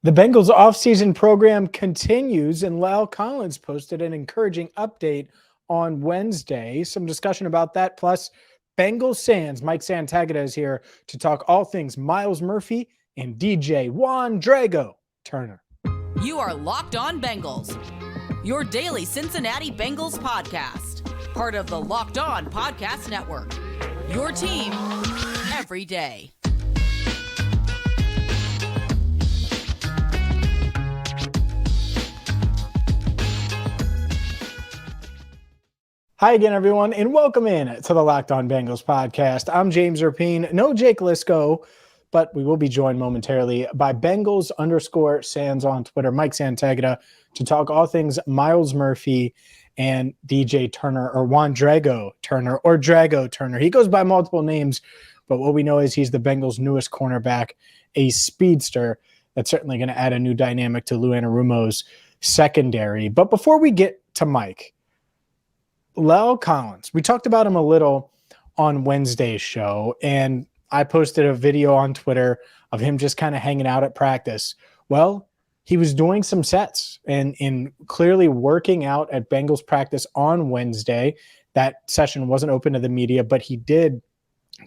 The Bengals offseason program continues, and Lyle Collins posted an encouraging update on Wednesday. Some discussion about that, plus Bengals Sands. Mike Santagata is here to talk all things Myles Murphy and DJ Juan Drago Turner. You are Locked On Bengals, your daily Cincinnati Bengals podcast, part of the Locked On Podcast Network, your team every day. Hi again, everyone, and welcome in to the Locked On Bengals podcast. I'm James Rapien, no Jake Lisco, but we will be joined momentarily by Bengals_Sands on Twitter, Mike Santagata, to talk all things Myles Murphy and DJ Turner, or Juan Drago Turner, or Drago Turner. He goes by multiple names, but what we know is he's the Bengals' newest cornerback, a speedster that's certainly going to add a new dynamic to Lou Anarumo's secondary. But before we get to Mike, Lyle Collins, we talked about him a little on Wednesday's show, and I posted a video on Twitter of him just kind of hanging out at practice. Well, he was doing some sets and clearly working out at Bengals practice on Wednesday. That session wasn't open to the media, but he did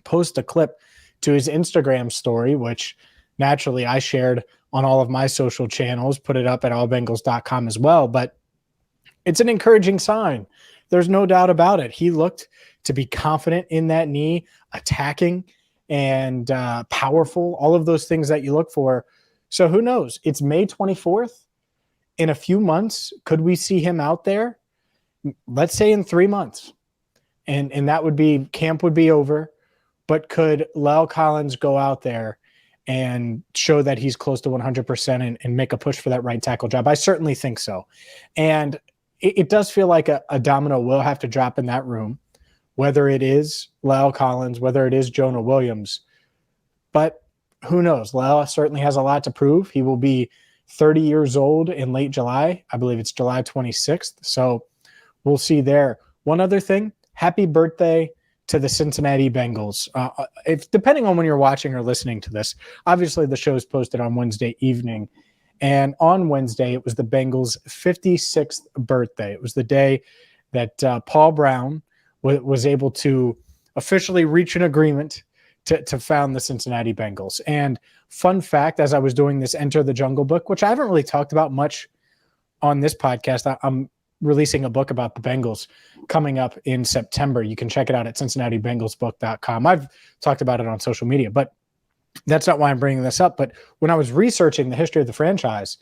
post a clip to his Instagram story, which naturally I shared on all of my social channels, put it up at allbengals.com as well. But it's an encouraging sign. There's no doubt about it. He looked to be confident in that knee, attacking and powerful, all of those things that you look for. So who knows? It's May 24th. In a few months, could we see him out there? Let's say in 3 months. And that would be, camp would be over. But could Lyle Collins go out there and show that he's close to 100% and make a push for that right tackle job? I certainly think so. And it does feel like a domino will have to drop in that room, whether it is Lyle Collins, whether it is Jonah Williams. But who knows? Lyle certainly has a lot to prove. He will be 30 years old in late July. I believe it's July 26th. So we'll see there. One other thing, happy birthday to the Cincinnati Bengals. If depending on when you're watching or listening to this, obviously the show is posted on Wednesday evening. And on Wednesday, it was the Bengals' 56th birthday. It was the day that Paul Brown was able to officially reach an agreement to found the Cincinnati Bengals. And fun fact, as I was doing this Enter the Jungle book, which I haven't really talked about much on this podcast, I'm releasing a book about the Bengals coming up in September. You can check it out at CincinnatiBengalsBook.com. I've talked about it on social media, but that's not why I'm bringing this up. But when I was researching the history of the franchise,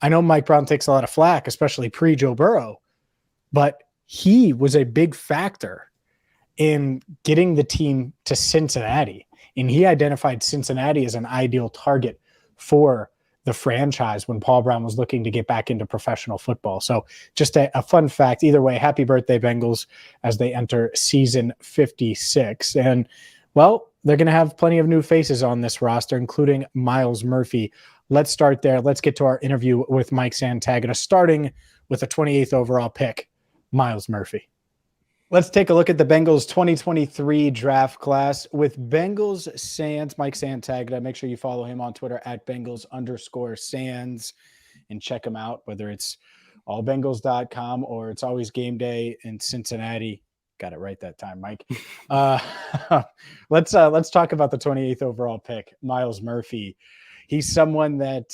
I know Mike Brown takes a lot of flack, especially pre-Joe Burrow, but he was a big factor in getting the team to Cincinnati. And he identified Cincinnati as an ideal target for the franchise when Paul Brown was looking to get back into professional football. So just a fun fact. Either way, happy birthday, Bengals, as they enter season 56. And, well, they're going to have plenty of new faces on this roster, including Myles Murphy. Let's start there. Let's get to our interview with Mike Santagata, starting with a 28th overall pick, Myles Murphy. Let's take a look at the Bengals 2023 draft class with Bengals Sands, Mike Santagata. Make sure you follow him on Twitter at Bengals_Sands and check him out, whether it's allbengals.com or it's always game day in Cincinnati. Got it right that time, Mike. Let's talk about the 28th overall pick, Myles Murphy. He's someone that,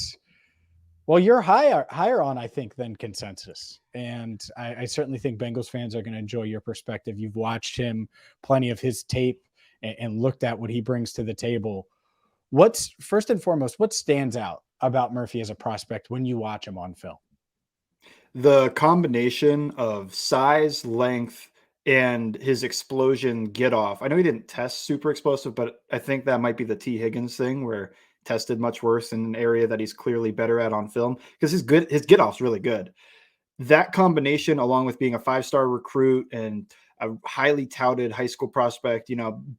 well, you're higher on, I think, than consensus. And I certainly think Bengals fans are going to enjoy your perspective. You've watched him, plenty of his tape, and looked at what he brings to the table. What's first and foremost, what stands out about Murphy as a prospect when you watch him on film? The combination of size, length, and his explosion get off. I know he didn't test super explosive, but I think that might be the T. Higgins thing, where tested much worse in an area that he's clearly better at on film, because his get off's really good. That combination, along with being a 5-star recruit and a highly touted high school prospect,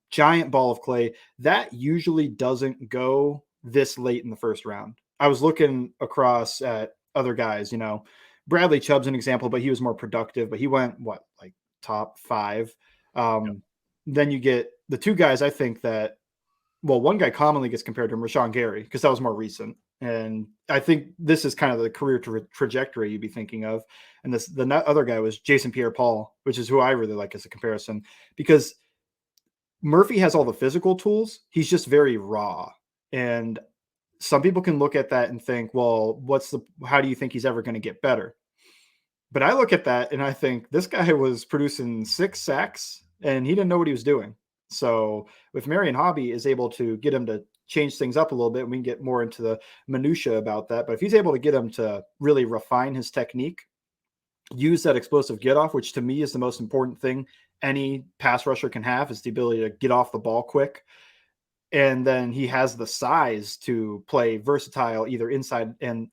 giant ball of clay, that usually doesn't go this late in the first round. I was looking across at other guys, Bradley Chubb's an example, but he was more productive, but he went top 5. Then you get the two guys I think that, well, one guy commonly gets compared to him, Rashawn Gary, because that was more recent. And I think this is kind of the career trajectory you'd be thinking of. And the other guy was Jason Pierre-Paul, which is who I really like as a comparison, because Murphy has all the physical tools. He's just very raw. And some people can look at that and think, well, how do you think he's ever going to get better? But I look at that and I think this guy was producing 6 sacks and he didn't know what he was doing. So if Marion Hobby is able to get him to change things up a little bit, and we can get more into the minutia about that. But if he's able to get him to really refine his technique, use that explosive get off, which to me is the most important thing any pass rusher can have, is the ability to get off the ball quick. And then he has the size to play versatile, either inside, and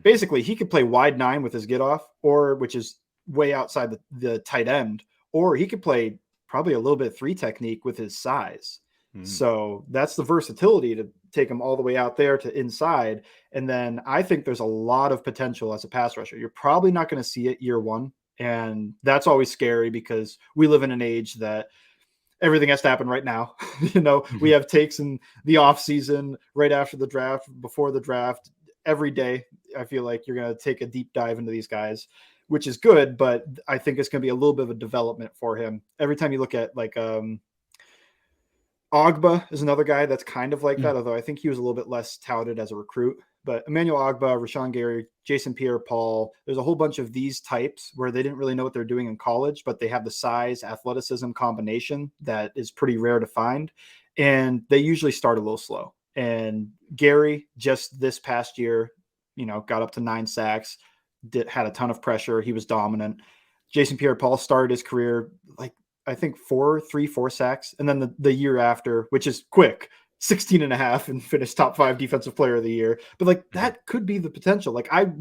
basically he could play wide 9 with his get off, or which is way outside the tight end, or he could play probably a little bit of 3 technique with his size. So that's the versatility to take him all the way out there to inside. And then I think there's a lot of potential as a pass rusher. You're probably not going to see it year 1. And that's always scary because we live in an age that everything has to happen right now. We have takes in the off season, right after the draft, before the draft, every day. I feel like you're going to take a deep dive into these guys, which is good, but I think it's going to be a little bit of a development for him. Every time you look at like, Ogba is another guy that's kind of like that, although I think he was a little bit less touted as a recruit. But Emmanuel Ogba, Rashawn Gary, Jason Pierre-Paul, there's a whole bunch of these types where they didn't really know what they're doing in college, but they have the size, athleticism combination that is pretty rare to find. And they usually start a little slow. And Gary, just this past year, got up to 9 sacks, had a ton of pressure. He was dominant. Jason Pierre-Paul started his career like, I think 4 sacks. And then the year after, which is quick, 16 and a half, and finished top 5 defensive player of the year. But like that could be the potential. Like I'd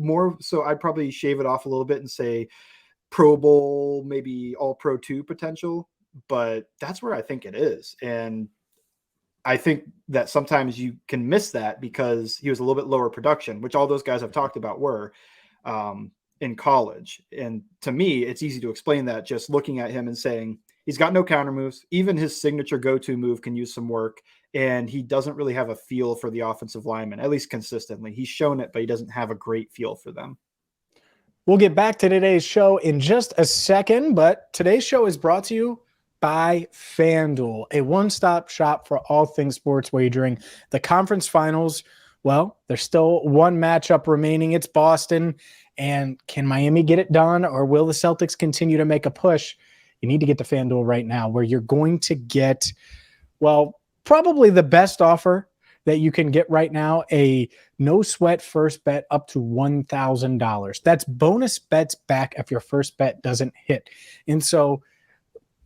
probably shave it off a little bit and say Pro Bowl, maybe all Pro 2 potential, but that's where I think it is. And I think that sometimes you can miss that because he was a little bit lower production, which all those guys I've talked about were, in college. And to me, it's easy to explain that just looking at him and saying, he's got no counter moves. Even his signature go-to move can use some work. And he doesn't really have a feel for the offensive lineman, at least consistently. He's shown it, but he doesn't have a great feel for them. We'll get back to today's show in just a second, but today's show is brought to you by FanDuel, a one-stop shop for all things sports wagering. The conference finals, well, there's still one matchup remaining. It's Boston. And can Miami get it done, or will the Celtics continue to make a push? You need to get to FanDuel right now, where you're going to get, well, probably the best offer that you can get right now, a no-sweat first bet up to $1,000. That's bonus bets back if your first bet doesn't hit. And so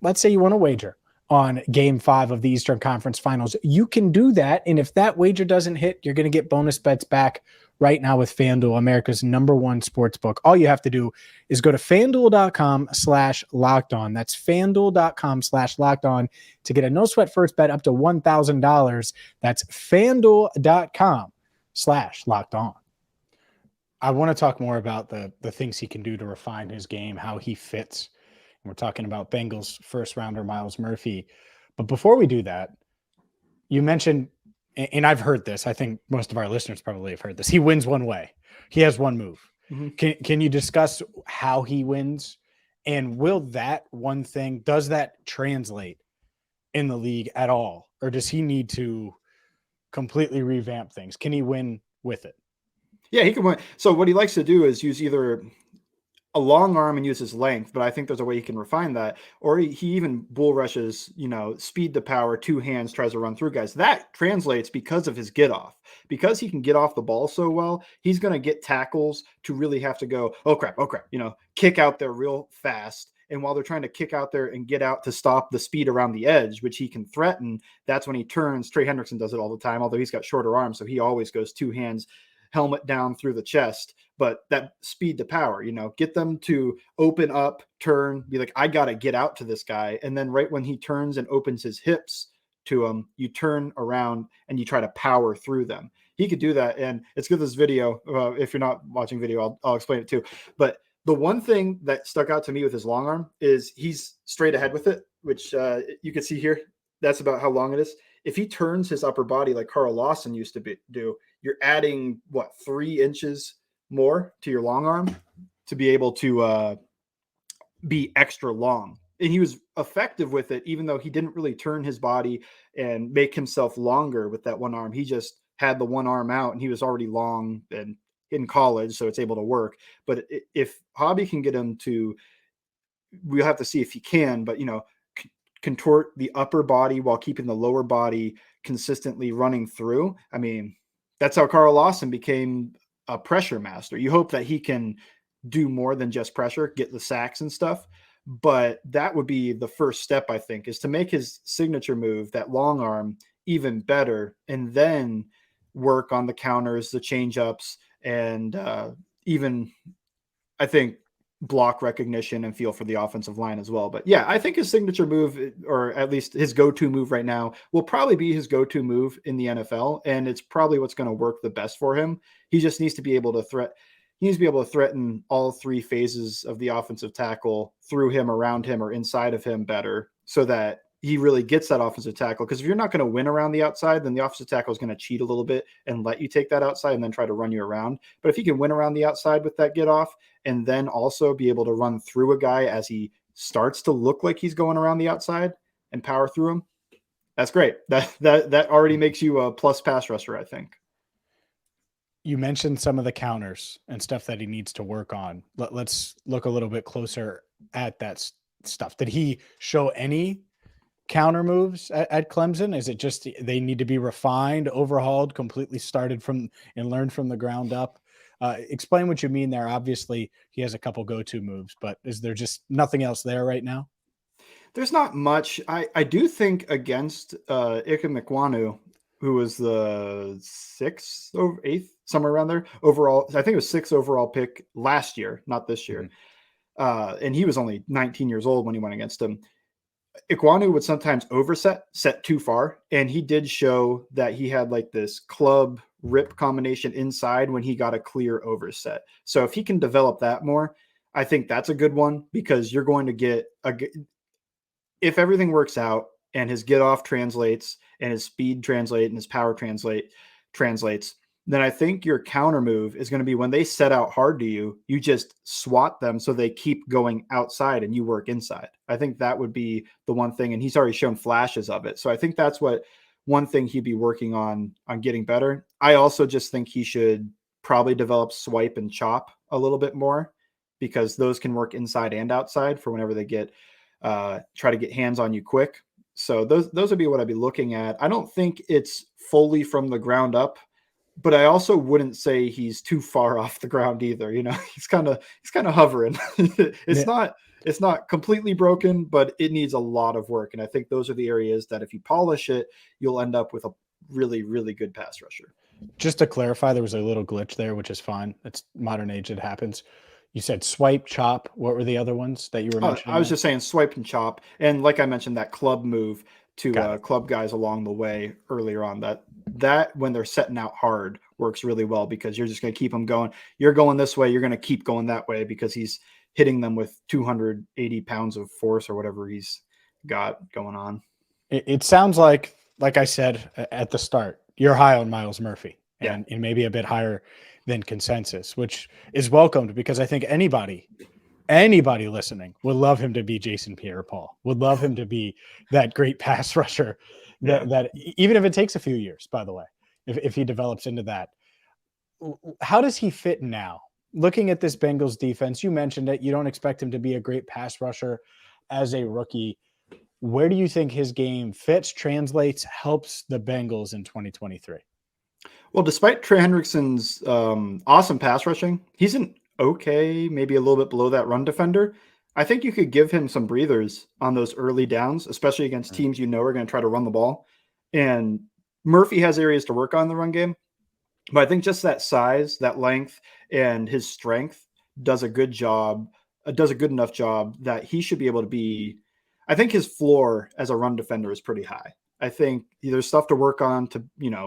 let's say you want to wager on Game 5 of the Eastern Conference Finals. You can do that, and if that wager doesn't hit, you're going to get bonus bets back right now with FanDuel, America's #1 sports book. All you have to do is go to FanDuel.com/lockedon. That's FanDuel.com/lockedon to get a no-sweat first bet up to $1,000. That's FanDuel.com/lockedon. I want to talk more about the things he can do to refine his game, how he fits. And we're talking about Bengals first-rounder Myles Murphy. But before we do that, you mentioned, and I've heard this, I think most of our listeners probably have heard this, he wins one way. He has one move. Mm-hmm. Can you discuss how he wins? And will that one thing, does that translate in the league at all? Or does he need to completely revamp things? Can he win with it? Yeah, he can win. So what he likes to do is use either a long arm and use his length, but I think there's a way he can refine that. Or he even bull rushes, speed to power, 2 hands, tries to run through guys. That translates because of his get off. Because he can get off the ball so well, he's going to get tackles to really have to go, oh crap, kick out there real fast. And while they're trying to kick out there and get out to stop the speed around the edge, which he can threaten, that's when he turns. Trey Hendrickson does it all the time, although he's got shorter arms, so he always goes 2 hands, helmet down through the chest. But that speed to power, get them to open up, turn, be like, I got to get out to this guy. And then right when he turns and opens his hips to him, you turn around and you try to power through them. He could do that. And it's good, this video, if you're not watching video, I'll explain it too. But the one thing that stuck out to me with his long arm is he's straight ahead with it, which you can see here. That's about how long it is. If he turns his upper body like Carl Lawson used to do, you're adding 3 inches more to your long arm to be able to be extra long. And he was effective with it, even though he didn't really turn his body and make himself longer with that one arm. He just had the one arm out and he was already long and in college, so it's able to work. But if Hobby can get him to, we'll have to see if he can, but contort the upper body while keeping the lower body consistently running through. I mean, that's how Carl Lawson became a pressure master. You hope that he can do more than just pressure, get the sacks and stuff. But that would be the first step, I think, is to make his signature move, that long arm, even better, and then work on the counters, the change ups, and even, I think, block recognition and feel for the offensive line as well. But yeah, I think his signature move, or at least his go-to move right now, will probably be his go-to move in the NFL. And it's probably what's going to work the best for him. He just needs to be able to threaten all 3 phases of the offensive tackle through him, around him, or inside of him better, so that he really gets that offensive tackle. Because if you're not going to win around the outside, then the offensive tackle is going to cheat a little bit and let you take that outside and then try to run you around. But if he can win around the outside with that get off, and then also be able to run through a guy as he starts to look like he's going around the outside and power through him, that's great. That already makes you a plus pass rusher, I think. You mentioned some of the counters and stuff that he needs to work on. Let's look a little bit closer at that stuff. Did he show any counter moves at Clemson? Is it just they need to be refined, overhauled, completely started from and learned from the ground up? Explain what you mean there. Obviously, he has a couple go-to moves, but is there just nothing else there right now? There's not much. I do think against Ike Mekwanu, who was the 6th or 8th, somewhere around there overall. I think it was 6th overall pick last year, not this year. Mm-hmm. And he was only 19 years old when he went against him. Ikwanu would sometimes set too far. And he did show that he had like this club rip combination inside when he got a clear overset. So if he can develop that more, I think that's a good one, because you're going to get if everything works out and his get off translates and his speed translate and his power translates, then I think your counter move is going to be when they set out hard to you, you just swat them so they keep going outside and you work inside. I think that would be the one thing. And he's already shown flashes of it. So I think that's one thing he'd be working on getting better. I also just think he should probably develop swipe and chop a little bit more, because those can work inside and outside for whenever they try to get hands on you quick. So those would be what I'd be looking at. I don't think it's fully from the ground up, but I also wouldn't say he's too far off the ground either. He's kind of hovering. It's not completely broken, but it needs a lot of work. And I think those are the areas that if you polish it, you'll end up with a really, really good pass rusher. Just to clarify, there was a little glitch there, which is fine. It's modern age. It happens. You said swipe, chop. What were the other ones that you were mentioning? I was just saying swipe and chop. And like I mentioned, that club move to club guys along the way earlier on, that when they're setting out hard works really well, because you're just going to keep them going. You're going this way. You're going to keep going that way, because he's hitting them with 280 pounds of force or whatever he's got going on. It sounds like I said at the start, you're high on Myles Murphy and maybe a bit higher than consensus, which is welcomed, because I think anybody listening would love him to be Jason Pierre-Paul, would love him to be that great pass rusher that even if it takes a few years, by the way, if he develops into that. How does he fit now? Looking at this Bengals defense, you mentioned it, you don't expect him to be a great pass rusher as a rookie. Where do you think his game fits, translates, helps the Bengals in 2023? Well, despite Trey Hendrickson's awesome pass rushing, he's an okay, maybe a little bit below that run defender. I think you could give him some breathers on those early downs, especially against teams are going to try to run the ball. And Murphy has areas to work on in the run game. But I think just that size, that length, and his strength does a good enough job that he should be able to be. I think his floor as a run defender is pretty high. I think there's stuff to work on to,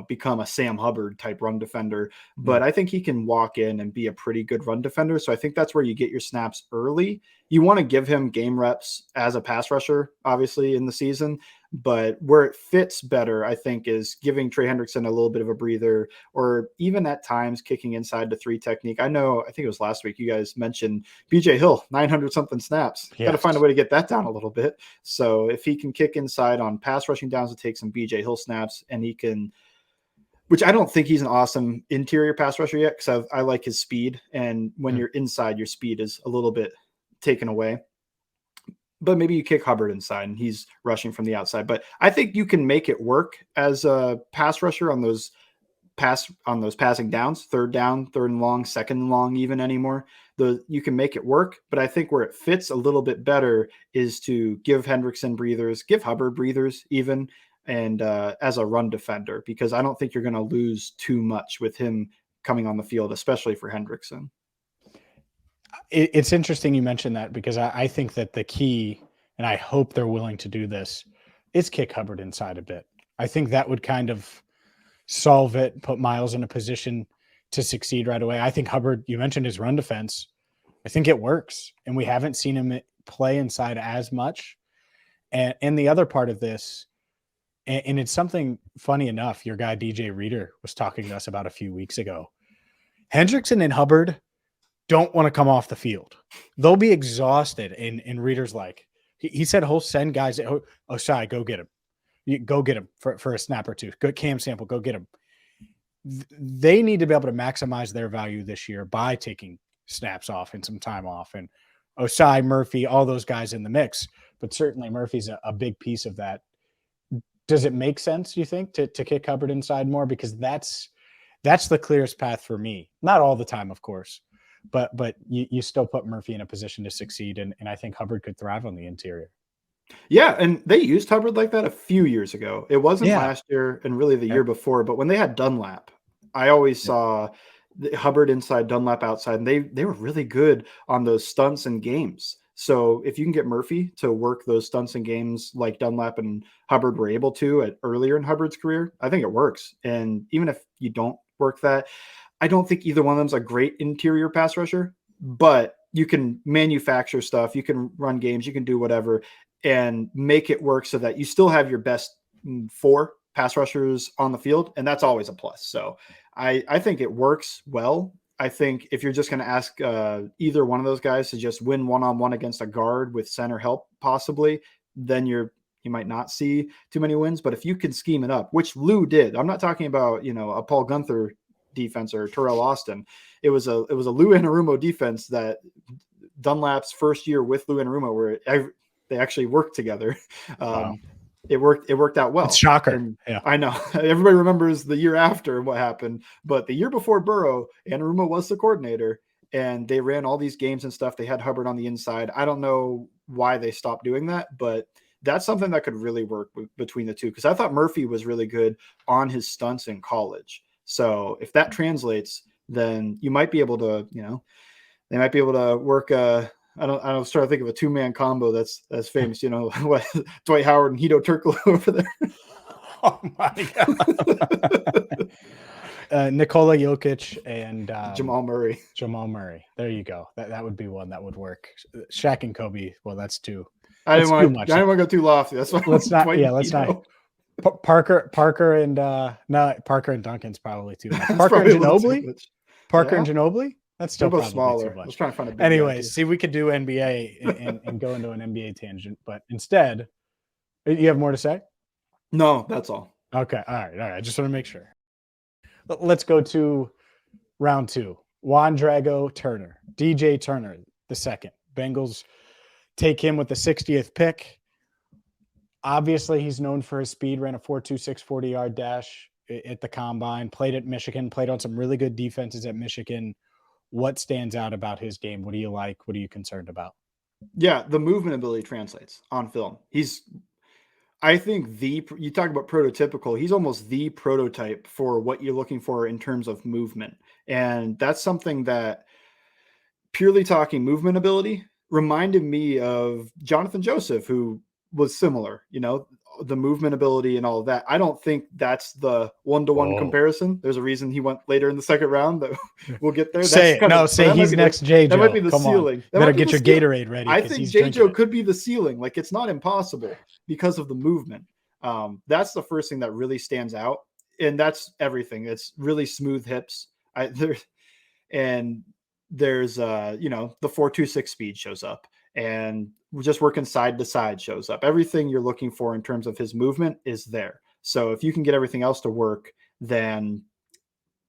become a Sam Hubbard type run defender, but I think he can walk in and be a pretty good run defender. So I think that's where you get your snaps early. You want to give him game reps as a pass rusher, obviously, in the season, But where it fits better, I think, is giving Trey Hendrickson a little bit of a breather, or even at times kicking inside to 3 technique. I think it was last week you guys mentioned BJ Hill, 900 something snaps. Yes. Got to find a way to get that down a little bit. So if he can kick inside on pass rushing downs and take some BJ Hill snaps, and he can, which I don't think he's an awesome interior pass rusher yet, because I like his speed. And when you're inside, your speed is a little bit taken away. But maybe you kick Hubbard inside and he's rushing from the outside. But I think you can make it work as a pass rusher on those passing downs, 3rd down, 3rd and long, 2nd and long, even anymore. You can make it work. But I think where it fits a little bit better is to give Hendrickson breathers, give Hubbard breathers even, and as a run defender, because I don't think you're going to lose too much with him coming on the field, especially for Hendrickson. It's interesting you mentioned that, because I think that the key, and I hope they're willing to do this, is kick Hubbard inside a bit. I think that would kind of solve it, put Myles in a position to succeed right away. I think Hubbard, you mentioned his run defense. I think it works, and we haven't seen him play inside as much. And the other part of this, and it's something funny enough, your guy DJ Reader was talking to us about a few weeks ago. Hendrickson and Hubbard don't want to come off the field. They'll be exhausted. And Reader's like, he said he'll send guys, Osai, go get him. Go get him for a snap or two. Go Cam Sample, go get him. They need to be able to maximize their value this year by taking snaps off and some time off. And Osai, Murphy, all those guys in the mix. But certainly Murphy's a big piece of that. Does it make sense, you think, to kick Hubbard inside more? Because that's the clearest path for me. Not all the time, of course. But you still put Murphy in a position to succeed, and I think Hubbard could thrive on the interior. Yeah, and they used Hubbard like that a few years ago. It wasn't last year and really the year before, but when they had Dunlap, I always saw Hubbard inside, Dunlap outside, and they were really good on those stunts and games. So if you can get Murphy to work those stunts and games like Dunlap and Hubbard were able to earlier in Hubbard's career, I think it works. And even if you don't work that, I don't think either one of them's a great interior pass rusher, but you can manufacture stuff. You can run games. You can do whatever and make it work so that you still have your best 4 pass rushers on the field. And that's always a plus. So I think it works well. I think if you're just going to ask either one of those guys to just win one-on-one against a guard with center help, possibly, then you might not see too many wins. But if you can scheme it up, which Lou did, I'm not talking about, a Paul Gunther defense or Terrell Austin. It was a Lou Anarumo defense that Dunlap's first year with Lou Anarumo, where they actually worked together. Wow. It worked out well. It's shocker. And yeah. I know everybody remembers the year after what happened, but the year before Burrow, Anarumo was the coordinator, and they ran all these games and stuff. They had Hubbard on the inside. I don't know why they stopped doing that, but that's something that could really work between the two, because I thought Murphy was really good on his stunts in college. So if that translates, then you might be able to, they might be able to work. I don't start to think of a 2-man combo that's famous. Dwight Howard and Hito Turkoglu over there. Oh my God. Nikola Jokic and Jamal Murray. There you go. That would be one that would work. Shaq and Kobe. Well, that's 2. I didn't want to go too lofty. That's why. Let's not. Yeah, let's not. Parker and Parker and Duncan's probably too much. Parker and Ginobili. And Ginobili. That's still probably smaller. Too much. I was trying to find a big Anyways, see, we could do NBA and go into an NBA tangent, but instead, you have more to say? No, that's all. Okay. All right. I just want to make sure. Let's go to round 2. Juan Drago Turner, DJ Turner, the second. Bengals take him with the 60th pick. Obviously, he's known for his speed, ran a 4.26 40-yard dash at the combine, played at Michigan, played on some really good defenses at Michigan. What stands out about his game? What do you like? What are you concerned about? Yeah, the movement ability translates on film. I think you talk about prototypical, he's almost the prototype for what you're looking for in terms of movement. And that's something that, purely talking movement ability, reminded me of Jonathan Joseph, who was similar, the movement ability and all of that. I don't think that's the one-to-one comparison. There's a reason he went later in the second round, that we'll get there. Say he's next J-Joe. That might be the ceiling. Better get your Gatorade ready. I think J-Joe could be the ceiling. Like, it's not impossible because of the movement. That's the first thing that really stands out. And that's everything. It's really smooth hips. There's the 4.26 speed shows up, and we're just working side to side shows up. Everything you're looking for in terms of his movement is there. So if you can get everything else to work, then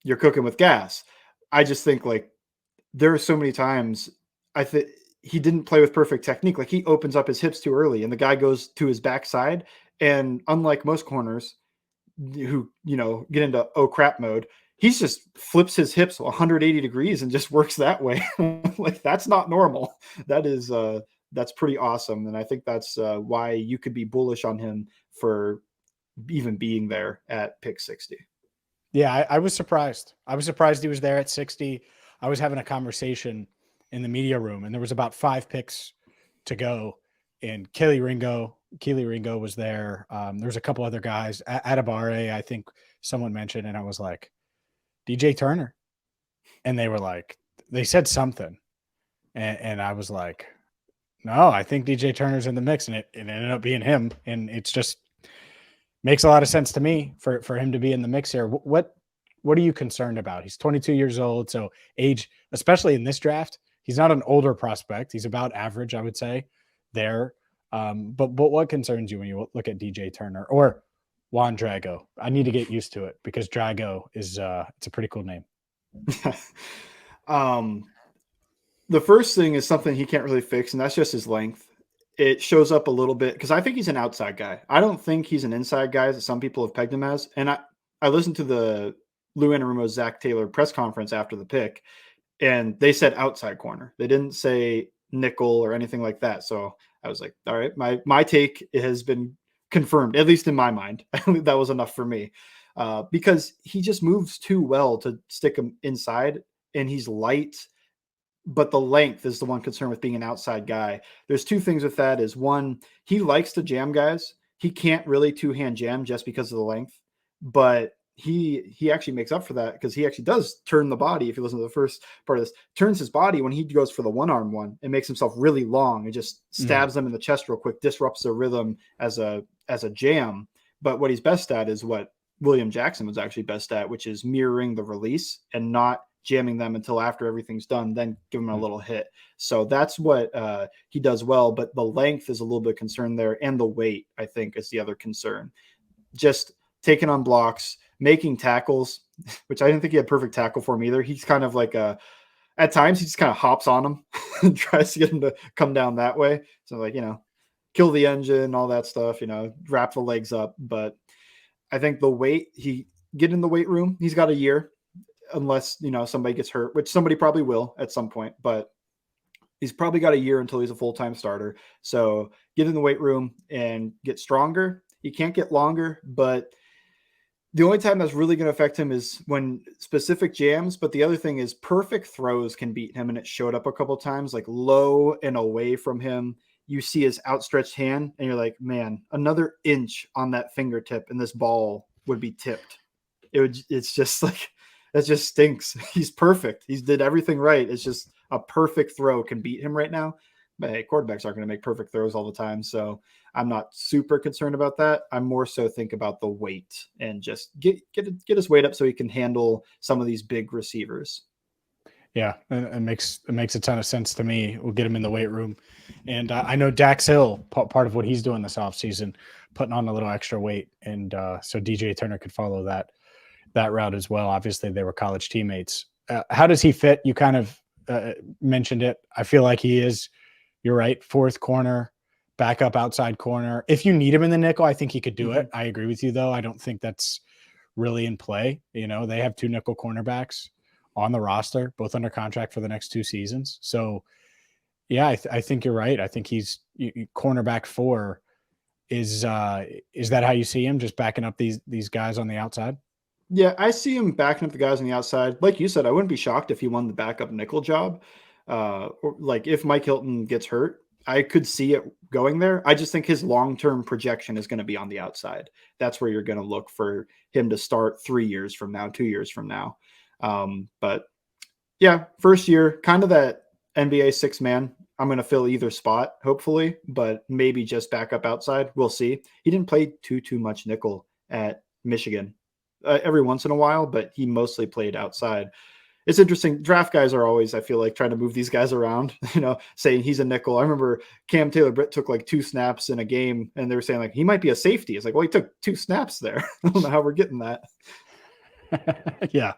you're cooking with gas. I just think like there are so many times I think he didn't play with perfect technique. Like he opens up his hips too early and the guy goes to his backside. And unlike most corners who, get into oh crap mode, he's just flips his hips 180 degrees and just works that way. Like that's not normal. That's pretty awesome. And I think that's why you could be bullish on him for even being there at pick 60. Yeah, I was surprised. I was surprised he was there at 60. I was having a conversation in the media room, and there was about 5 picks to go, and Keely Ringo was there. There's a couple other guys. Adibare, I think someone mentioned, and I was like, DJ Turner. And they said something. And I was like, no, I think DJ Turner's in the mix, and it ended up being him. And it's just makes a lot of sense to me for him to be in the mix here. What are you concerned about? He's 22 years old, so age, especially in this draft, he's not an older prospect. He's about average, I would say, there. But what concerns you when you look at DJ Turner or Juan Drago? I need to get used to it because Drago is it's a pretty cool name. The first thing is something he can't really fix, and that's just his length. It shows up a little bit because I think he's an outside guy. I don't think he's an inside guy that some people have pegged him as. And I listened to the Lou Anarumo's Zach Taylor press conference after the pick, and they said outside corner. They didn't say nickel or anything like that. So I was like, all right, my take has been confirmed, at least in my mind. That was enough for me because he just moves too well to stick him inside, and he's light. But the length is the one concern with being an outside guy. There's 2 things with that is one, he likes to jam guys. He can't really 2-hand jam just because of the length, but he actually makes up for that because he actually does turn the body. If you listen to the first part of this, turns his body when he goes for the one-arm one and makes himself really long. It just stabs them in the chest real quick, disrupts the rhythm as a jam. But what he's best at is what William Jackson was actually best at, which is mirroring the release and not jamming them until after everything's done, then give him a little hit. So that's what he does well, but the length is a little bit concerned there. And the weight, I think, is the other concern. Just taking on blocks, making tackles, which I didn't think he had perfect tackle for him either. He's kind of like at times he just kind of hops on him and tries to get him to come down that way. So kill the engine, all that stuff, wrap the legs up. But I think the weight, he get in the weight room, he's got a year. Unless, somebody gets hurt, which somebody probably will at some point, but he's probably got a year until he's a full-time starter. So get in the weight room and get stronger. He can't get longer, but the only time that's really going to affect him is when specific jams. But the other thing is perfect throws can beat him. And it showed up a couple of times, like low and away from him. You see his outstretched hand and you're like, man, another inch on that fingertip and this ball would be tipped. It's just like, that just stinks. He's perfect. He's did everything right. It's just a perfect throw can beat him right now. But hey, quarterbacks aren't going to make perfect throws all the time. So I'm not super concerned about that. I'm more so think about the weight and just get his weight up so he can handle some of these big receivers. Yeah, it makes a ton of sense to me. We'll get him in the weight room. And I know Dax Hill, part of what he's doing this offseason, putting on a little extra weight. And so DJ Turner could follow that route as well. Obviously, they were college teammates. How does he fit? You kind of mentioned it. I feel like he is, you're right, 4th corner, backup outside corner. If you need him in the nickel, I think he could do it. I agree with you, though. I don't think that's really in play. They have 2 nickel cornerbacks on the roster, both under contract for the next 2 seasons. So, yeah, I think you're right. I think he's cornerback 4. Is that how you see him, just backing up these guys on the outside? Yeah, I see him backing up the guys on the outside. Like you said, I wouldn't be shocked if he won the backup nickel job. Or like if Mike Hilton gets hurt, I could see it going there. I just think his long-term projection is going to be on the outside. That's where you're going to look for him to start 3 years from now, 2 years from now. But yeah, first year, kind of that NBA 6-man. I'm going to fill either spot, hopefully, but maybe just back up outside. We'll see. He didn't play too much nickel at Michigan every once in a while, but he mostly played outside. It's interesting. Draft guys are always, I feel like, trying to move these guys around, saying he's a nickel. I remember Cam Taylor-Britt took like 2 snaps in a game, and they were saying like, he might be a safety. It's like, well, he took 2 snaps there. I don't know how we're getting that. Yeah,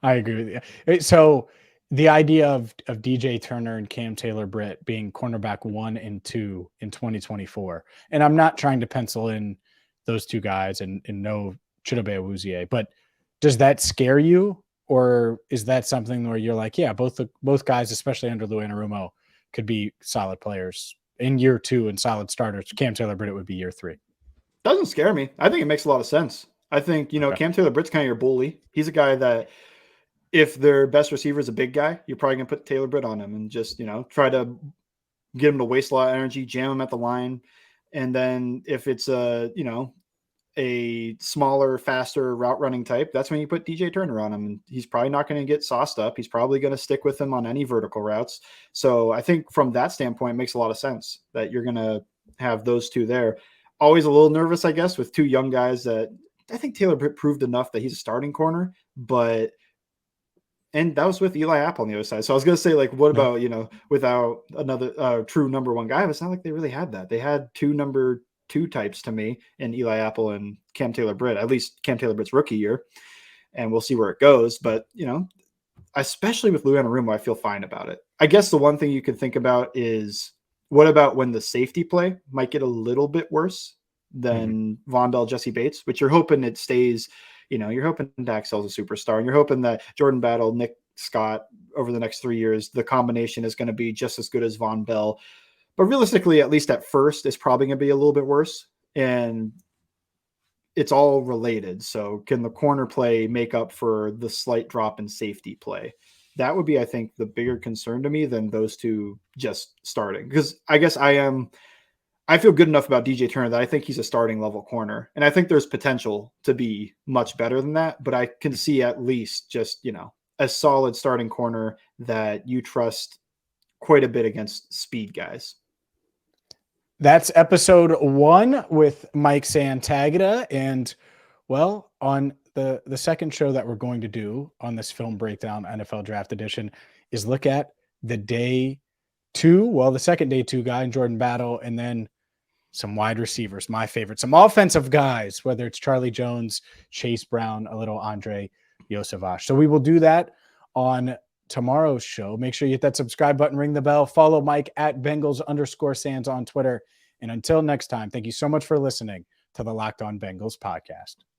I agree with you. So the idea of DJ Turner and Cam Taylor-Britt being cornerback 1 and 2 in 2024, and I'm not trying to pencil in those 2 guys and no Chidobe Awuzie, but does that scare you? Or is that something where you're like, yeah, both guys, especially under Lou Anarumo, could be solid players in year 2 and solid starters? Cam Taylor-Britt would be year 3. Doesn't scare me. I think it makes a lot of sense. I think, okay. Cam Taylor-Britt's kind of your bully. He's a guy that if their best receiver is a big guy, you're probably going to put Taylor-Britt on him and just, try to get him to waste a lot of energy, jam him at the line. And then if it's a smaller, faster route running type, that's when you put DJ Turner on him. And he's probably not going to get sauced up. He's probably going to stick with him on any vertical routes. So I think from that standpoint, it makes a lot of sense that you're going to have those 2 there. Always a little nervous, I guess, with 2 young guys that I think Taylor-Britt proved enough that he's a starting corner, and that was with Eli Apple on the other side. So I was going to say, like, what about, without another true number 1 guy? But it's not like they really had that. They had 2 number 2 types to me in Eli Apple and Cam Taylor-Britt, at least Cam Taylor-Britt's rookie year. And we'll see where it goes. But, especially with Lou Anarumo, I feel fine about it. I guess the one thing you could think about is, what about when the safety play might get a little bit worse than Von Bell, Jesse Bates, which you're hoping it stays, you're hoping Dak Sell's a superstar, and you're hoping that Jordan Battle, Nick Scott over the next 3 years, the combination is going to be just as good as Von Bell. But realistically, at least at first, it's probably going to be a little bit worse. And it's all related. So can the corner play make up for the slight drop in safety play? That would be, I think, the bigger concern to me than those 2 just starting. Because I guess I feel good enough about DJ Turner that I think he's a starting level corner. And I think there's potential to be much better than that. But I can see at least just, a solid starting corner that you trust quite a bit against speed guys. That's episode 1 with Mike Santagata. And, well, on the second show that we're going to do on this film breakdown NFL Draft Edition is look at the day 2, the second day 2 guy in Jordan Battle, and then some wide receivers, my favorite, some offensive guys, whether it's Charlie Jones, Chase Brown, a little Andre Yosevach. So we will do that on tomorrow's show. Make sure you hit that subscribe button, ring the bell, follow Mike at Bengals_Sands on Twitter. And until next time, thank you so much for listening to the Locked On Bengals podcast.